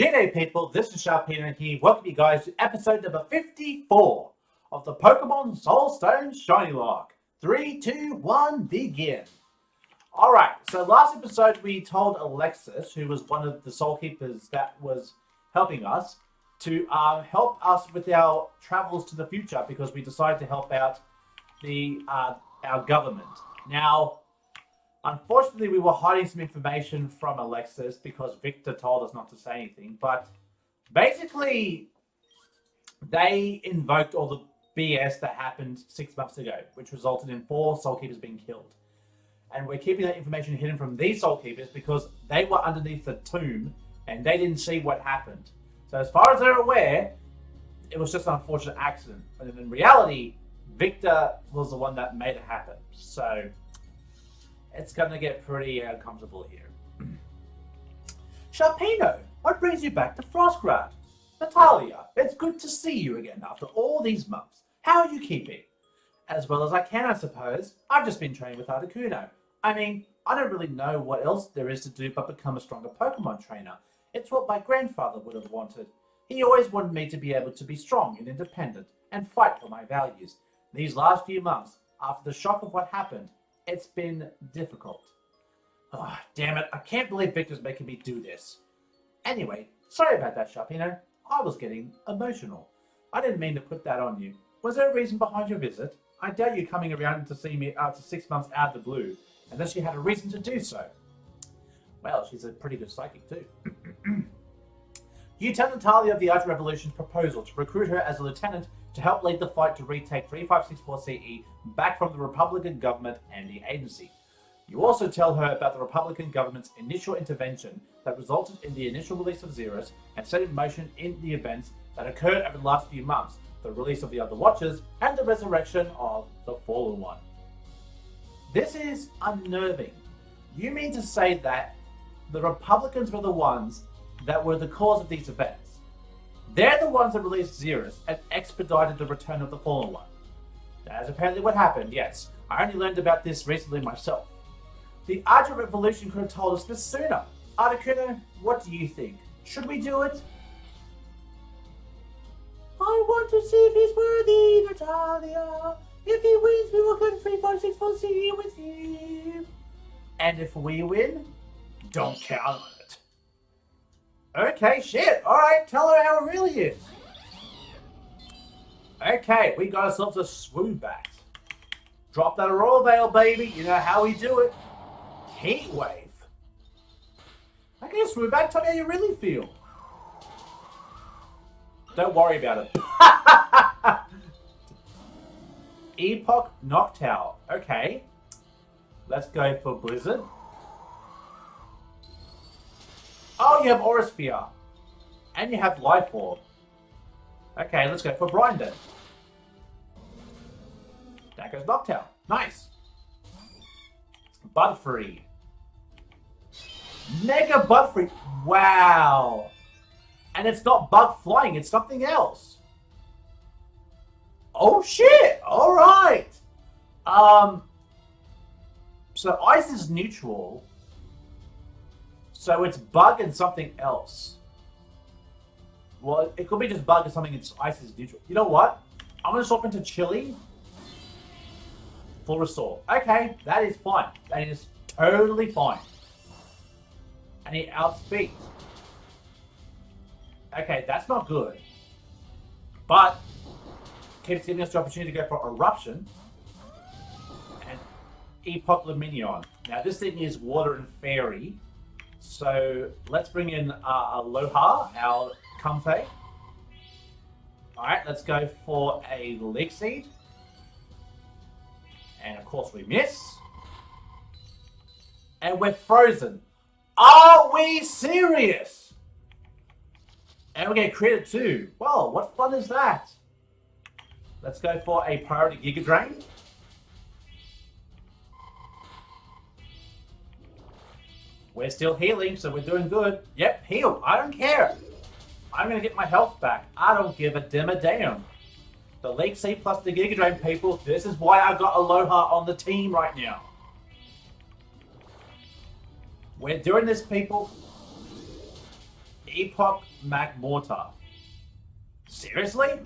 G'day people, this is Sharpino here. Welcome you guys to episode number 54 of the Pokémon SoulStones ShinyLocke. 3, 2, 1, begin. Alright, so last episode we told Alexis, who was one of the Soul Keepers that was helping us, to help us with our travels to the future because we decided to help out our government. Now, unfortunately, we were hiding some information from Alexis because Victor told us not to say anything. But basically, they invoked all the BS that happened 6 months ago, which resulted in 4 Soul Keepers being killed. And we're keeping that information hidden from these Soul Keepers because they were underneath the tomb and they didn't see what happened. So as far as they're aware, it was just an unfortunate accident. But in reality, Victor was the one that made it happen. So it's going to get pretty uncomfortable here. Sharpino, what brings you back to Frostgrad? Natalia, it's good to see you again after all these months. How are you keeping? As well as I can, I suppose. I've just been training with Articuno. I mean, I don't really know what else there is to do but become a stronger Pokemon trainer. It's what my grandfather would have wanted. He always wanted me to be able to be strong and independent and fight for my values. These last few months, after the shock of what happened, it's been difficult. Oh, damn it. I can't believe Victor's making me do this. Anyway, sorry about that, Sharpino. I was getting emotional. I didn't mean to put that on you. Was there a reason behind your visit? I doubt you coming around to see me after 6 months out of the blue, unless you had a reason to do so. Well, she's a pretty good psychic too. You tell Natalia of the Art Revolution's proposal to recruit her as a lieutenant to help lead the fight to retake 3564 CE back from the Republican government and the agency. You also tell her about the Republican government's initial intervention that resulted in the initial release of Xeris and set in motion in the events that occurred over the last few months, the release of the other Watchers and the resurrection of the Fallen One. This is unnerving. You mean to say that the Republicans were the ones that were the cause of these events? They're the ones that released Xeris and expedited the return of the Fallen One. That is apparently what happened, yes. I only learned about this recently myself. The Art Revolution could have told us this sooner. Articuno, what do you think? Should we do it? I want to see if he's worthy, Natalia. If he wins, we will go to 3564 CE with him. And if we win, don't count on it. Okay, shit. Alright, tell her how it really is. Okay, we got ourselves a Swoobat. Drop that Aurora Veil, baby. You know how we do it. Heat Wave. Okay, Swoobat, tell me how you really feel. Don't worry about it. Epoch Noctowl. Okay. Let's go for Blizzard. Oh, you have Aura Sphere. And you have Life Orb. Okay, let's go for Brine then. That goes Noctowl. Nice. Budfree. Mega Budfree. Wow. And it's not bug flying, it's something else. Oh shit! Alright. So ice is neutral. So it's bug and something else. Well, it could be just bug and something that's ice is neutral. You know what? I'm gonna swap into chili. Full restore. Okay, that is fine. That is totally fine. And he outspeeds. Okay, that's not good. But keeps giving us the opportunity to go for Eruption and Epoch Luminion. Now this thing is Water and Fairy. So let's bring in Aloha, our Comfey. Alright, let's go for a Leak Seed. And of course we miss. And we're frozen. Are we serious? And we get credit too. Well, what fun is that? Let's go for a Priority Giga Drain. We're still healing, so we're doing good. Yep, heal. I don't care. I'm going to get my health back. I don't give a damn. The Leak Seed plus the Giga Drain, people. This is why I got Aloha on the team right now. We're doing this, people. Epoch Magmortar. Seriously?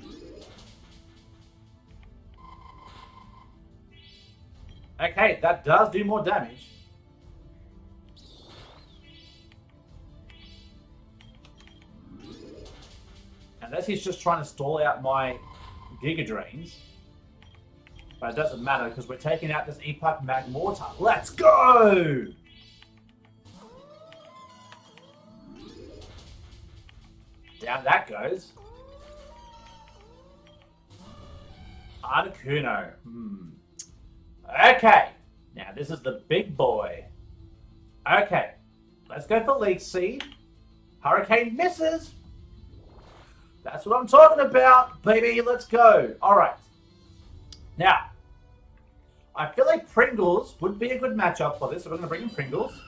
Okay, that does do more damage. Unless he's just trying to stall out my Giga Drains. But it doesn't matter because we're taking out this Epoch Magmortar. Let's go! Down that goes. Articuno. Okay. Now this is the big boy. Okay. Let's go for Leech Seed. Hurricane misses. That's what I'm talking about, baby. Let's go. Alright. Now, I feel like Pringles would be a good matchup for this. So we're going to bring in Pringles.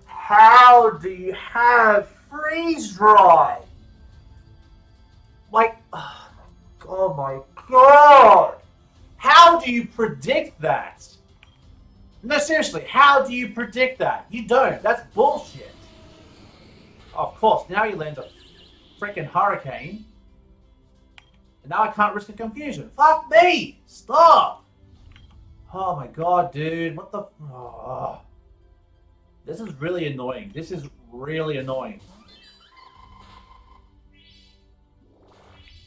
How do you have Freeze Dry? Like, oh my god! How do you predict that? No, seriously, how do you predict that? You don't. That's bullshit. Of course, now he lands a freaking Hurricane. And now I can't risk a confusion. Fuck me! Stop! Oh my god, dude. What the... Oh. This is really annoying. This is really annoying.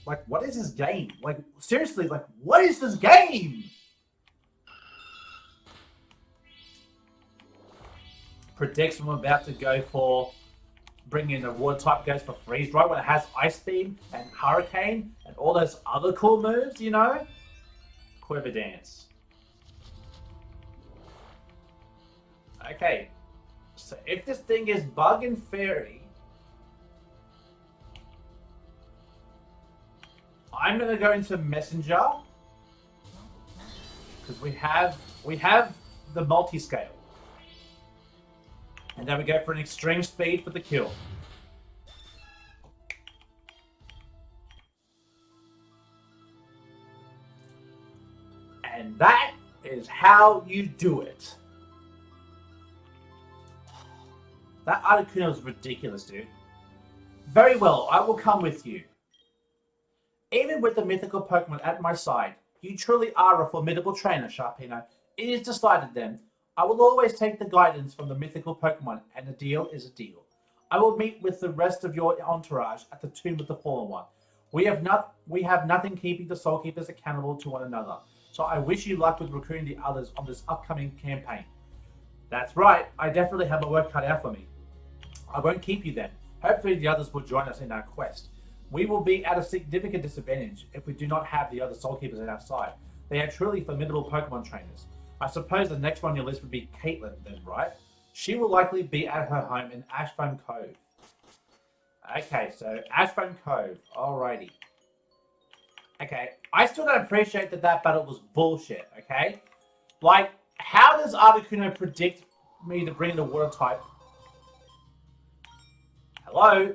Like, what is this game? Like, seriously, like, what is this game? Predicts I'm about to go for bringing in a water type, goes for Freeze Dry when it has Ice Beam and Hurricane and all those other cool moves, you know? Quiver Dance. Okay. So if this thing is Bug and Fairy, I'm gonna go into Messenger because we have the multi-scale, and then we go for an Extreme Speed for the kill. And that is how you do it. That Articuno is ridiculous, dude. Very well, I will come with you. Even with the mythical Pokemon at my side, you truly are a formidable trainer, Sharpino. It is decided then. I will always take the guidance from the mythical Pokemon, and a deal is a deal. I will meet with the rest of your entourage at the Tomb of the Fallen One. We have nothing keeping the Soul Keepers accountable to one another, so I wish you luck with recruiting the others on this upcoming campaign. That's right, I definitely have my work cut out for me. I won't keep you then. Hopefully the others will join us in our quest. We will be at a significant disadvantage if we do not have the other Soul Keepers at our side. They are truly formidable Pokemon trainers. I suppose the next one on your list would be Caitlyn then, right? She will likely be at her home in Ashfoam Cove. Okay, so Ashfoam Cove. Alrighty. Okay, I still don't appreciate that battle was bullshit, okay? Like, how does Articuno predict me to bring in the water type? Hello?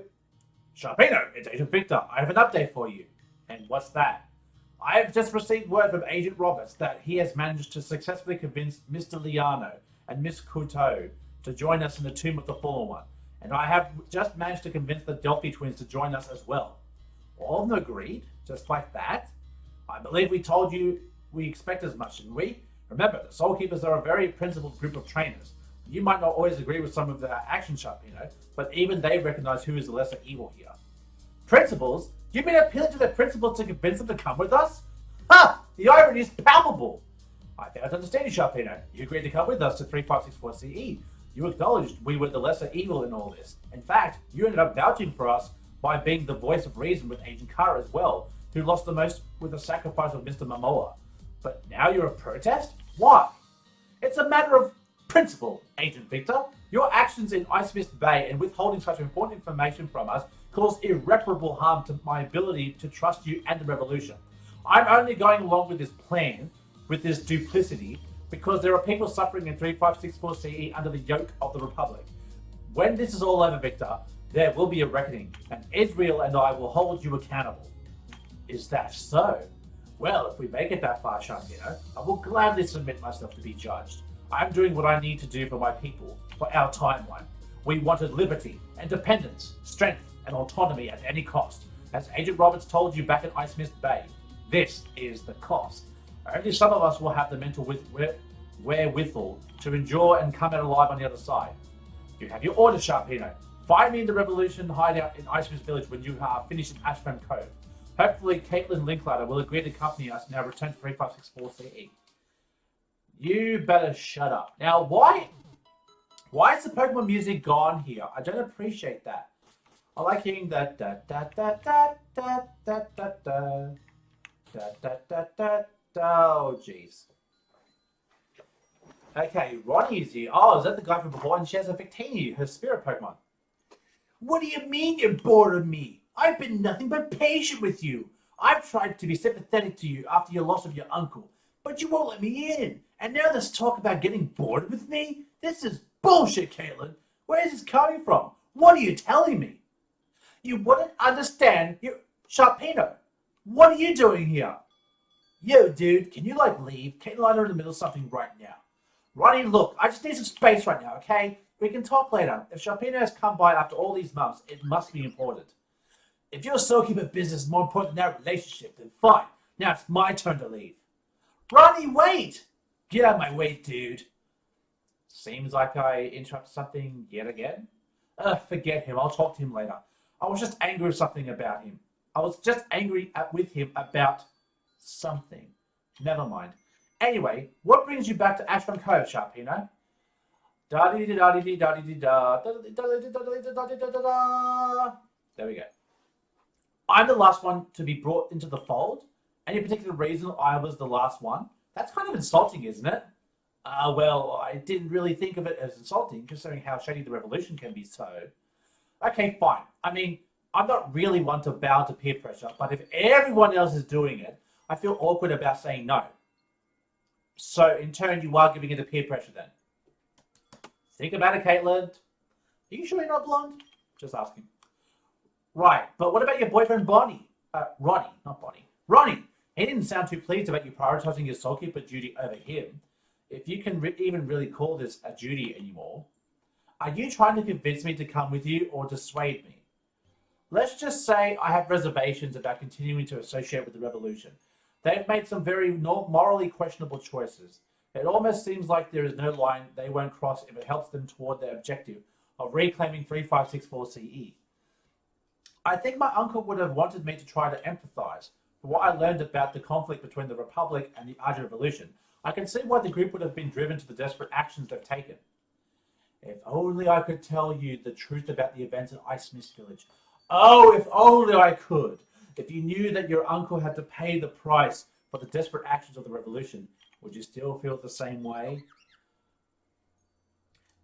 Sharpino, it's Agent Victor. I have an update for you. And what's that? I have just received word from Agent Roberts that he has managed to successfully convince Mr. Liano and Miss Couteau to join us in the Tomb of the Fallen One. And I have just managed to convince the Delphi twins to join us as well. All of them agreed, just like that. I believe we told you we expect as much, didn't we? Remember, the Soul Keepers are a very principled group of trainers. You might not always agree with some of their actions, Sharpino, but even they recognize who is the lesser evil here. Principles? You've been appealing to their principles to convince them to come with us? Ha! The irony is palpable! I fail to understand you, Sharpino. You agreed to come with us to 3564 CE. You acknowledged we were the lesser evil in all this. In fact, you ended up vouching for us by being the voice of reason with Agent Kara as well, who lost the most with the sacrifice of Mr. Momoa. But now you're a protest? Why? It's a matter of principle, Agent Victor. Your actions in Ice Mist Bay and withholding such important information from us caused irreparable harm to my ability to trust you and the revolution. I'm only going along with this plan, with this duplicity, because there are people suffering in 3564 CE under the yoke of the Republic. When this is all over, Victor, there will be a reckoning, and Israel and I will hold you accountable. Is that so? Well, if we make it that far, Sharpino, I will gladly submit myself to be judged. I'm doing what I need to do for my people, for our timeline. We wanted liberty, independence, strength, and autonomy at any cost. As Agent Roberts told you back in Ice Mist Bay, this is the cost. Only some of us will have the mental wherewithal to endure and come out alive on the other side. You have your orders, Sharpino. Find me in the Revolution hideout in Ice Mist Village when you are finished in Ashfram Cove. Hopefully, Caitlyn Linklater will agree to accompany us in our return to 3564 CE. You better shut up. Now, why is the Pokemon music gone here? I don't appreciate that. I like hearing that da da da da da da da da da da da da. Oh, jeez. Okay, Ronnie is here. Oh, is that the guy from before? And she has a Victini, her spirit Pokemon. What do you mean you're bored of me? I've been nothing but patient with you. I've tried to be sympathetic to you after your loss of your uncle, but you won't let me in. And now there's talk about getting bored with me? This is bullshit, Caitlyn. Where is this coming from? What are you telling me? You wouldn't understand. Sharpino, what are you doing here? Yo, dude, can you, leave? Caitlyn and I are in the middle of something right now. Ronnie, look, I just need some space right now, okay? We can talk later. If Sharpino has come by after all these months, it must be important. If your soulkeeper business is more important than our relationship, then fine. Now it's my turn to leave. Ronnie, wait! Get out of my way, dude. Seems like I interrupted something yet again. Forget him. I'll talk to him later. I was just angry with something about him. I was just angry with him about something. Never mind. Anyway, what brings you back to Ashram Cove, Sharpino? There we go. I'm the last one to be brought into the fold. Any particular reason I was the last one? That's kind of insulting, isn't it? Well, I didn't really think of it as insulting, considering how shady the revolution can be so. Okay, fine. I mean, I'm not really one to bow to peer pressure, but if everyone else is doing it, I feel awkward about saying no. So, in turn, you are giving it to peer pressure then. Think about it, Caitlyn. Are you sure you're not blonde? Just asking. Right, but what about your boyfriend, Bonnie? Ronnie, not Bonnie. Ronnie! He didn't sound too pleased about you prioritizing your soulkeeper duty over him. If you can even really call this a duty anymore. Are you trying to convince me to come with you or dissuade me? Let's just say I have reservations about continuing to associate with the revolution. They've made some very morally questionable choices. It almost seems like there is no line they won't cross if it helps them toward their objective of reclaiming 3564 CE. I think my uncle would have wanted me to try to empathize. From what I learned about the conflict between the Republic and the Argent Revolution, I can see why the group would have been driven to the desperate actions they've taken. If only I could tell you the truth about the events in Ice Mist Village. Oh, if only I could. If you knew that your uncle had to pay the price for the desperate actions of the revolution, would you still feel the same way?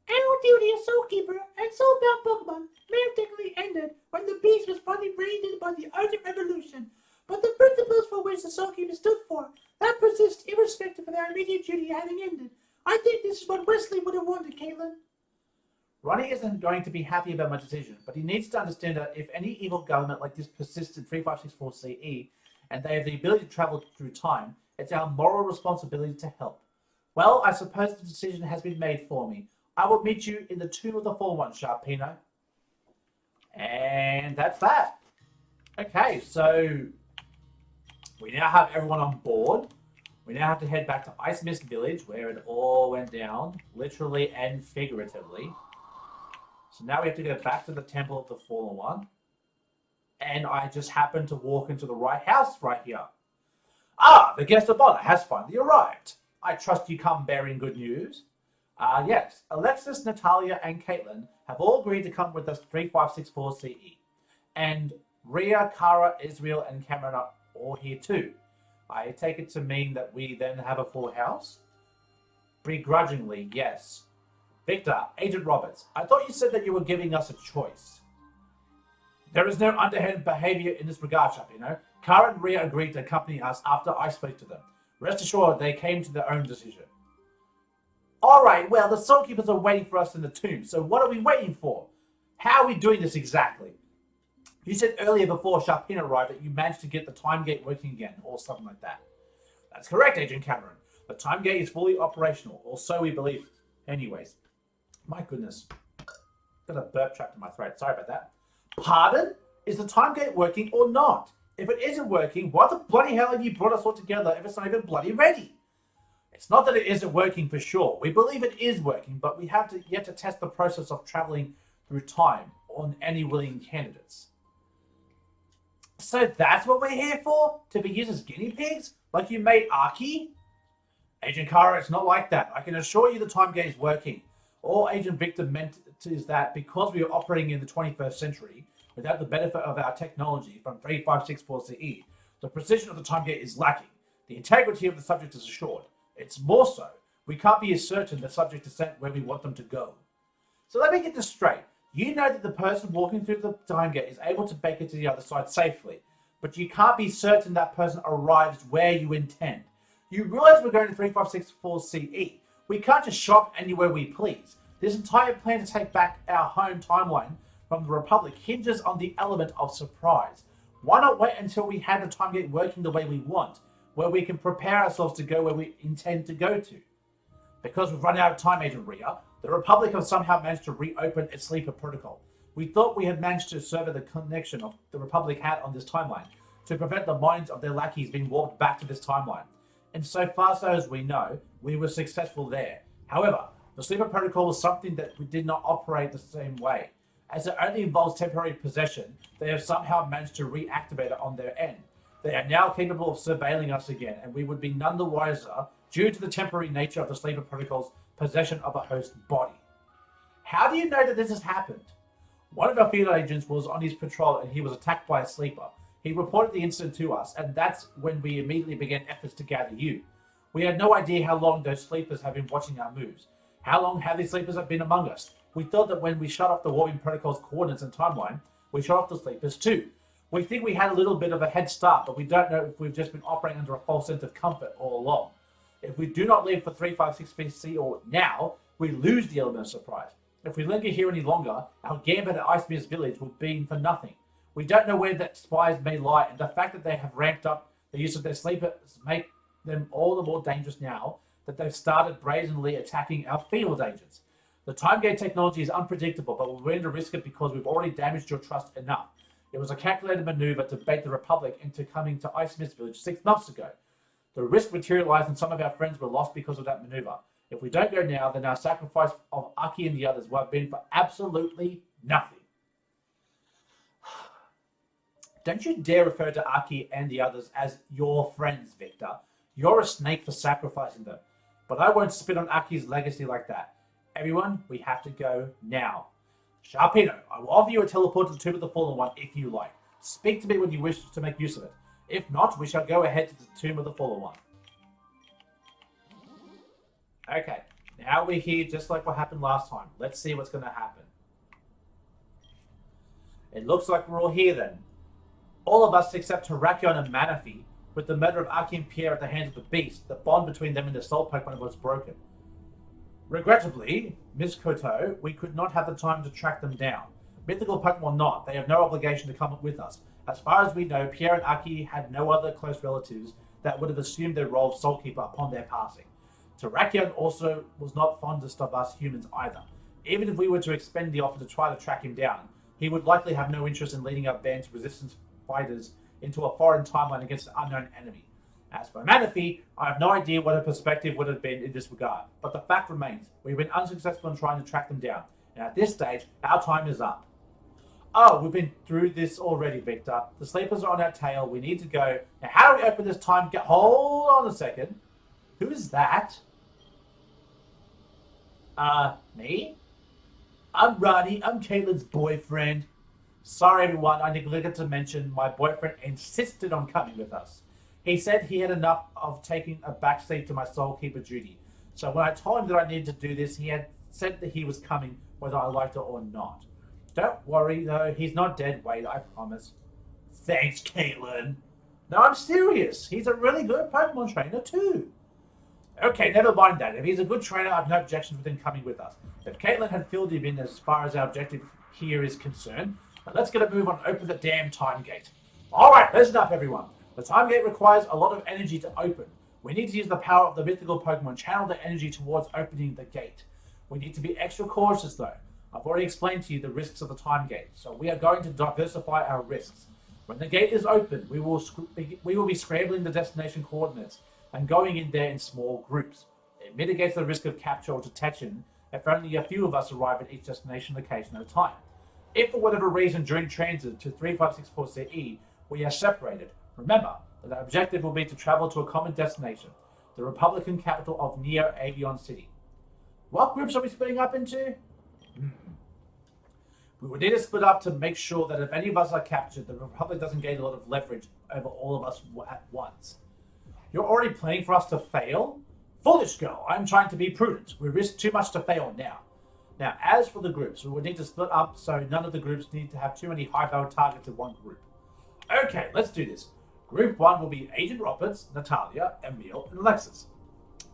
Our duty as Soulkeeper and Soulbound Pokemon may have technically ended when the beast was finally reined in by the Argent Revolution, but the principles for which the Soulkeeper stood for, that persist irrespective of their immediate duty having ended. I think this is what Wesley would have wanted, Caitlyn. Ronnie isn't going to be happy about my decision, but he needs to understand that if any evil government like this persists in 3564 CE, and they have the ability to travel through time, it's our moral responsibility to help. Well, I suppose the decision has been made for me. I will meet you in the Tomb of the Fallen One, Sharpino. And that's that. Okay, so we now have everyone on board. We now have to head back to Ice Mist Village, where it all went down, literally and figuratively. So now we have to go back to the Temple of the Fallen One. And I just happened to walk into the right house right here. Ah, the guest of honor has finally arrived. I trust you come bearing good news. Yes, Alexis, Natalia, and Caitlyn have all agreed to come with us to 3564 CE. And Ria, Kara, Israel, and Cameron are all here too. I take it to mean that we then have a full house? Begrudgingly, yes. Victor, Agent Roberts, I thought you said that you were giving us a choice. There is no underhand behavior in this regard, Sharpino. Kara and Ria agreed to accompany us after I spoke to them. Rest assured, they came to their own decision. Alright, well, the Soulkeepers are waiting for us in the tomb, so what are we waiting for? How are we doing this exactly? You said earlier before Sharpino arrived that you managed to get the time gate working again, or something like that. That's correct, Agent Cameron. The time gate is fully operational, or so we believe. Anyways, my goodness. Got a burp trapped in my throat. Sorry about that. Pardon? Is the time gate working or not? If it isn't working, why the bloody hell have you brought us all together if it's not even bloody ready? It's not that it isn't working for sure. We believe it is working, but we have yet to test the process of traveling through time on any willing candidates. So that's what we're here for? To be used as guinea pigs? Like you made Aki? Agent Kara, it's not like that. I can assure you the time gate is working. All Agent Victor meant is that because we are operating in the 21st century, without the benefit of our technology from 3564 CE, the precision of the time gate is lacking. The integrity of the subject is assured. It's more so. We can't be as certain the subject is sent where we want them to go. So let me get this straight. You know that the person walking through the time gate is able to make it to the other side safely, but you can't be certain that person arrives where you intend. You realize we're going to 3564 CE. We can't just shop anywhere we please. This entire plan to take back our home timeline from the Republic hinges on the element of surprise. Why not wait until we have the time gate working the way we want, where we can prepare ourselves to go where we intend to go to? Because we've run out of time, Agent Rhea, the Republic has somehow managed to reopen its sleeper protocol. We thought we had managed to sever the connection of the Republic had on this timeline to prevent the minds of their lackeys being warped back to this timeline. And so far so as we know, we were successful there. However, the sleeper protocol was something that we did not operate the same way. As it only involves temporary possession, they have somehow managed to reactivate it on their end. They are now capable of surveilling us again, and we would be none the wiser due to the temporary nature of the sleeper protocol's possession of a host body. How do you know that this has happened? One of our field agents was on his patrol and he was attacked by a sleeper. He reported the incident to us, and that's when we immediately began efforts to gather you. We had no idea how long those sleepers have been watching our moves. How long have these sleepers been among us? We thought that when we shut off the warping protocol's coordinates and timeline, we shut off the sleepers too. We think we had a little bit of a head start, but we don't know if we've just been operating under a false sense of comfort all along. If we do not leave for 356 BC or now, we lose the element of surprise. If we linger here any longer, our gambit at Icebeard's village will be for nothing. We don't know where that spies may lie, and the fact that they have ramped up the use of their sleepers make them all the more dangerous now that they've started brazenly attacking our field agents. The time gate technology is unpredictable, but we're willing to risk it because we've already damaged your trust enough. It was a calculated maneuver to bait the Republic into coming to Icemith's village 6 months ago. The risk materialized and some of our friends were lost because of that maneuver. If we don't go now, then our sacrifice of Aki and the others will have been for absolutely nothing. Don't you dare refer to Aki and the others as your friends, Victor. You're a snake for sacrificing them. But I won't spit on Aki's legacy like that. Everyone, we have to go now. Sharpino, I will offer you a teleport to the Tomb of the Fallen One if you like. Speak to me when you wish to make use of it. If not, we shall go ahead to the Tomb of the Fallen One. Okay, now we're here just like what happened last time. Let's see what's going to happen. It looks like we're all here then. All of us except Terrakion and Manaphy. With the murder of Aki and Pierre at the hands of the beast, the bond between them and the soul Pokemon was broken. Regrettably, Miss Koto, we could not have the time to track them down. Mythical Pokemon or not, they have no obligation to come with us. As far as we know, Pierre and Aki had no other close relatives that would have assumed their role of Soul Keeper upon their passing. Terrakion also was not fondest of us humans either. Even if we were to expend the offer to try to track him down, he would likely have no interest in leading our band of resistance fighters into a foreign timeline against an unknown enemy. As for Manaphy, I have no idea what her perspective would have been in this regard, but the fact remains, we've been unsuccessful in trying to track them down, and at this stage, our time is up. Oh, we've been through this already, Victor. The sleepers are on our tail, we need to go. Now, how do we open this time gate? Hold on a second. Who is that? Me? I'm Ronnie, I'm Caitlyn's boyfriend. Sorry everyone, I neglected to mention my boyfriend insisted on coming with us. He said he had enough of taking a backseat to my Soul Keeper duty. So when I told him that I needed to do this, he had said that he was coming whether I liked it or not. Don't worry though, he's not dead weight, I promise. Thanks, Caitlyn. No, I'm serious. He's a really good Pokemon trainer too. Okay, never mind that. If he's a good trainer, I have no objections with him coming with us. If Caitlyn had filled him in as far as our objective here is concerned, Now let's get a move on and open the damn time gate. Alright, listen up everyone. The time gate requires a lot of energy to open. We need to use the power of the mythical Pokemon, channel the energy towards opening the gate. We need to be extra cautious though. I've already explained to you the risks of the time gate, so we are going to diversify our risks. When the gate is open, we will be scrambling the destination coordinates and going in there in small groups. It mitigates the risk of capture or detection if only a few of us arrive at each destination location at a time. If for whatever reason during transit to 3564 CE we are separated, remember that our objective will be to travel to a common destination, the Republican capital of Neo-Avion City. What groups are we splitting up into? We would need to split up to make sure that if any of us are captured, the Republic doesn't gain a lot of leverage over all of us at once. You're already planning for us to fail? Foolish girl, I'm trying to be prudent. We risk too much to fail now. Now, as for the groups, we would need to split up so none of the groups need to have too many high-value targets in one group. Okay, let's do this. Group 1 will be Agent Roberts, Natalia, Emil, and Alexis.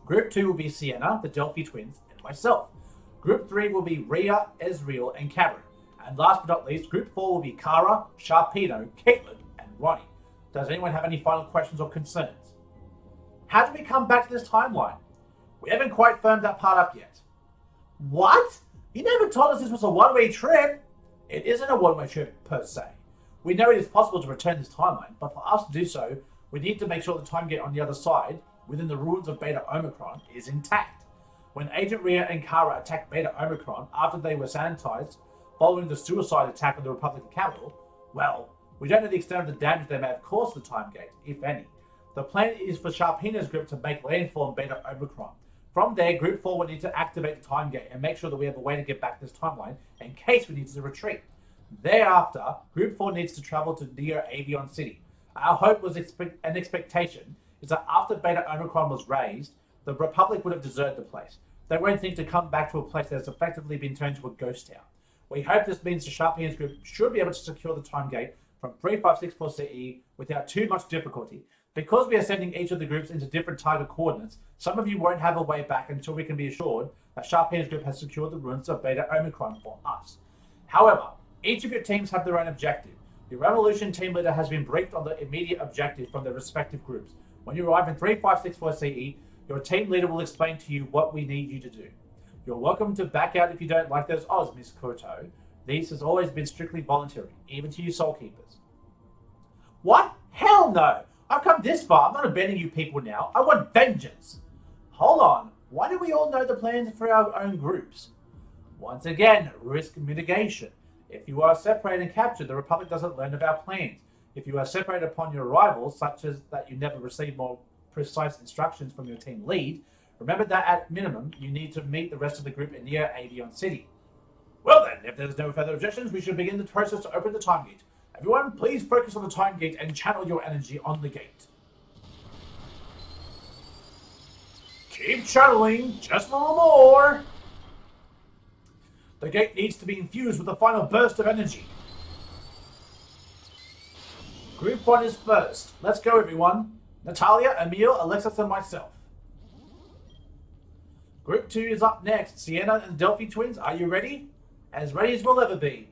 Group 2 will be Sienna, the Delphi twins, and myself. Group 3 will be Rhea, Ezreal, and Cameron. And last but not least, Group 4 will be Kara, Sharpino, Caitlyn, and Ronnie. Does anyone have any final questions or concerns? How do we come back to this timeline? We haven't quite firmed that part up yet. What? You never told us this was a one-way trip. It isn't a one-way trip per se. We know it is possible to return this timeline, but for us to do so, we need to make sure the time gate on the other side, within the ruins of Beta Omicron, is intact. When Agent Rhea and Kara attacked Beta Omicron after they were sanitized, following the suicide attack on the Republican capital, well, we don't know the extent of the damage they may have caused to the time gate, if any. The plan is for Sharpino's group to make landfall in Beta Omicron. From there, Group 4 will need to activate the time gate and make sure that we have a way to get back this timeline in case we need to retreat. Thereafter, Group 4 needs to travel to Neo-Avion City. Our hope was an expectation is that after Beta Omicron was raised, the Republic would have deserted the place. They won't think to come back to a place that has effectively been turned to a ghost town. We hope this means the Sharpino's group should be able to secure the time gate from 3564 CE without too much difficulty. Because we are sending each of the groups into different target coordinates, some of you won't have a way back until we can be assured that Sharpino's group has secured the ruins of Beta Omicron for us. However, each of your teams have their own objective. Your Revolution team leader has been briefed on the immediate objective from their respective groups. When you arrive in 3564 CE, your team leader will explain to you what we need you to do. You're welcome to back out if you don't like those odds, Miss Koto. These has always been strictly voluntary, even to you Soul Keepers. What? Hell no! I've come this far. I'm not abandoning you people now. I want vengeance. Hold on. Why do we all know the plans for our own groups? Once again, risk mitigation. If you are separated and captured, the Republic doesn't learn of our plans. If you are separated upon your arrival, such as that you never receive more precise instructions from your team lead, remember that at minimum, you need to meet the rest of the group in Neo-Avion City. Well then, if there's no further objections, we should begin the process to open the time gate. Everyone, please focus on the time gate and channel your energy on the gate. Keep channeling, just a little more. The gate needs to be infused with a final burst of energy. Group 1 is first. Let's go, everyone. Natalia, Emil, Alexis, and myself. Group 2 is up next. Sienna and Delphi twins, are you ready? As ready as we'll ever be.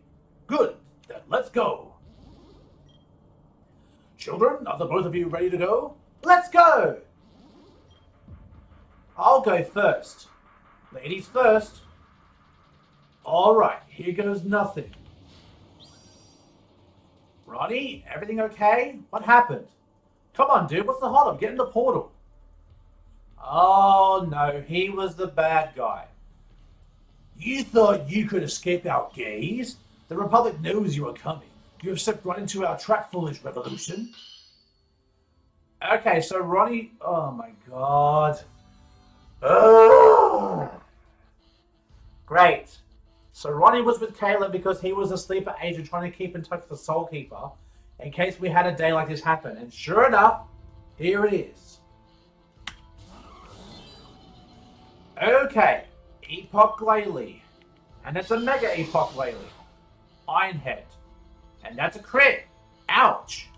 Good, then let's go. Children, are the both of you ready to go? Let's go! I'll go first. Ladies first. Alright, here goes nothing. Ronnie, everything okay? What happened? Come on, dude, what's the holdup? Get in the portal. Oh no, he was the bad guy. You thought you could escape our gaze? The Republic knows you are coming. You have stepped right into our trap, foolish Revolution. Okay, so Ronnie... Oh my god. Ugh. Great. So Ronnie was with Caitlyn because he was a sleeper agent trying to keep in touch with the Soul Keeper in case we had a day like this happen. And sure enough, here it is. Okay. Epoch Glalie. And it's a Mega Epoch Glalie. Ironhead. And that's a crit. Ouch.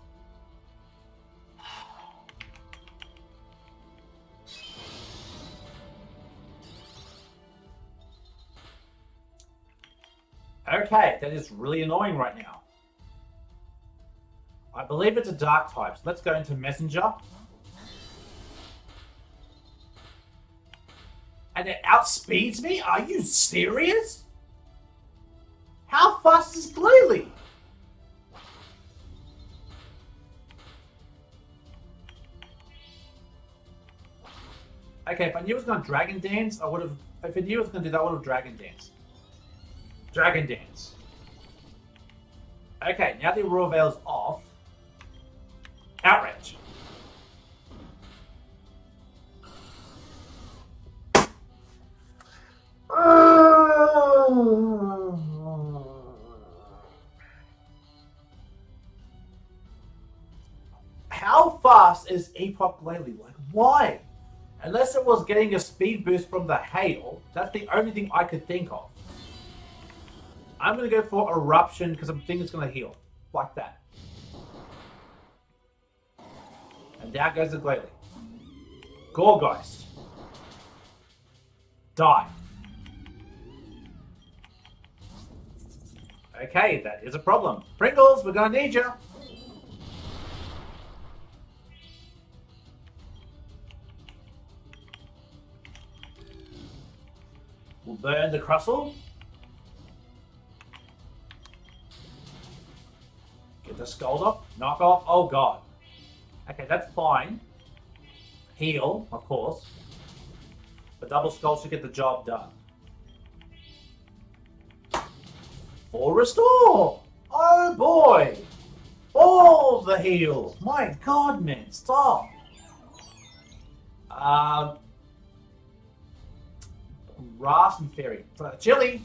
Okay, that is really annoying right now. I believe it's a dark type. So let's go into Messenger. And it outspeeds me? Are you serious? How fast is Glalie? Okay, if I knew it was going to Dragon Dance, I would have... If I knew it was going to do that, I would have Dragon Dance. Dragon Dance. Okay, now the Aurora Veil's off. Outrage. How fast is Epoch Glalie? Like, why? Unless it was getting a speed boost from the hail, that's the only thing I could think of. I'm going to go for Eruption because I think it's going to heal. Like that. And down goes the Glalie. Gorgeist. Die. Okay, that is a problem. Pringles, we're going to need you. We'll burn the Crustle. Get the Scald off. Knock off. Oh, God. Okay, that's fine. Heal, of course. The double Scald should get the job done. Full Restore. Oh, boy. All the heals. My God, man. Stop. Ras and Fairy. Chili.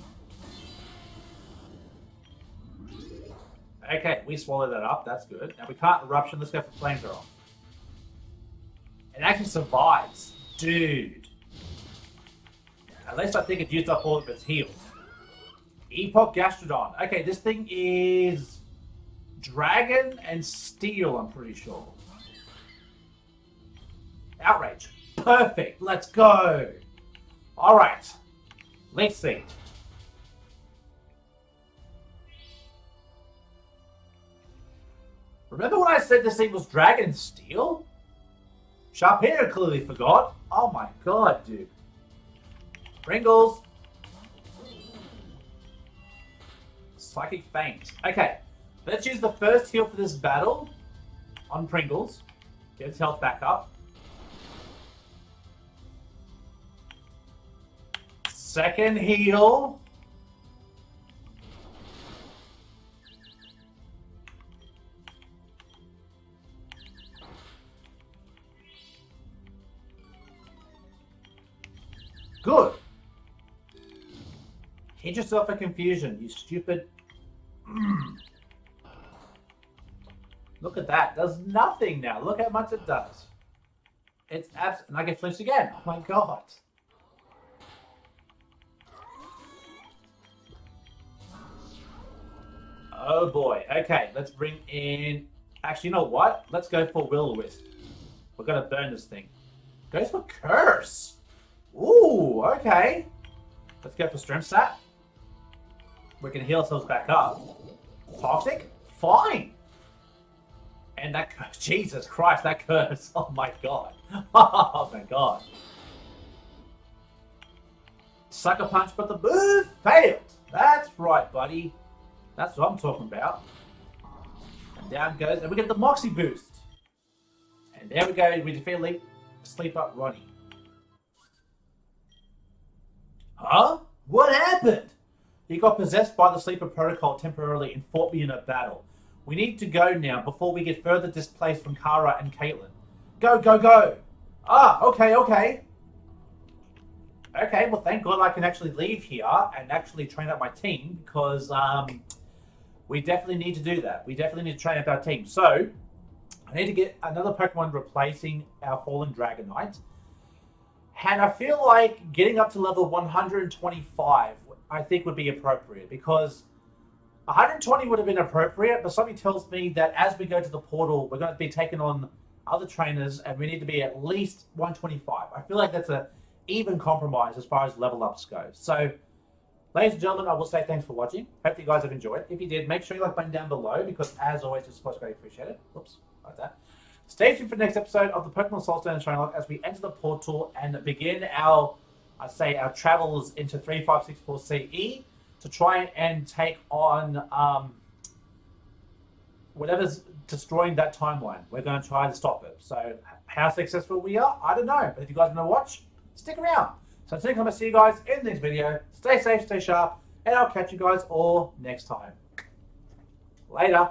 Okay, we swallowed that up. That's good. Now we can't Eruption. Let's go for Flamethrower. It actually survives. Dude. At least I think it used up all of its heals. Epoch Gastrodon. Okay, this thing is Dragon and Steel, I'm pretty sure. Outrage. Perfect. Let's go. Alright. Leaf Seed. Remember when I said this thing was Dragon Steel? Sharpino clearly forgot. Oh my God, dude. Pringles. Psychic Feint. Okay. Let's use the first heal for this battle on Pringles. Get its health back up. Second heal. Good. Hit yourself a confusion, you stupid. Look at that. Does nothing now. Look how much it does. It's and I get flinched again. Oh my God. Oh boy. Okay, let's bring in... Actually, you know what? Let's go for Will-O-Wisp. We're going to burn this thing. Goes for Curse. Ooh, okay. Let's go for Strength Stat. We can heal ourselves back up. Toxic? Fine. And that curse. Jesus Christ, that curse. Oh my God. Oh my God. Sucker Punch, but the move failed. That's right, buddy. That's what I'm talking about. And down goes, and we get the Moxie boost. And there we go, we defeat Sleeper Ronnie. Huh? What happened? He got possessed by the Sleeper Protocol temporarily and fought me in a battle. We need to go now before we get further displaced from Kara and Caitlyn. Go, go, go! Ah, okay, okay. Okay, well thank God I can actually leave here and actually train up my team because we definitely need to do that. We definitely need to train up our team. So, I need to get another Pokemon replacing our Fallen Dragonite. And I feel like getting up to level 125, I think would be appropriate because 120 would have been appropriate, but something tells me that as we go to the portal, we're going to be taking on other trainers and we need to be at least 125. I feel like that's an even compromise as far as level ups go. So Ladies and gentlemen, I will say thanks for watching. Hope you guys have enjoyed. If you did, make sure you like button down below because, as always, it's supposed to be appreciated. Oops, like that. Stay tuned for the next episode of the Pokemon SoulStones ShinyLocke as we enter the portal and begin our travels into 3564 CE to try and take on whatever's destroying that timeline. We're going to try to stop it. So how successful we are, I don't know. But if you guys want to watch, stick around. So until next time, I see you guys in the next video. Stay safe, stay sharp, and I'll catch you guys all next time. Later.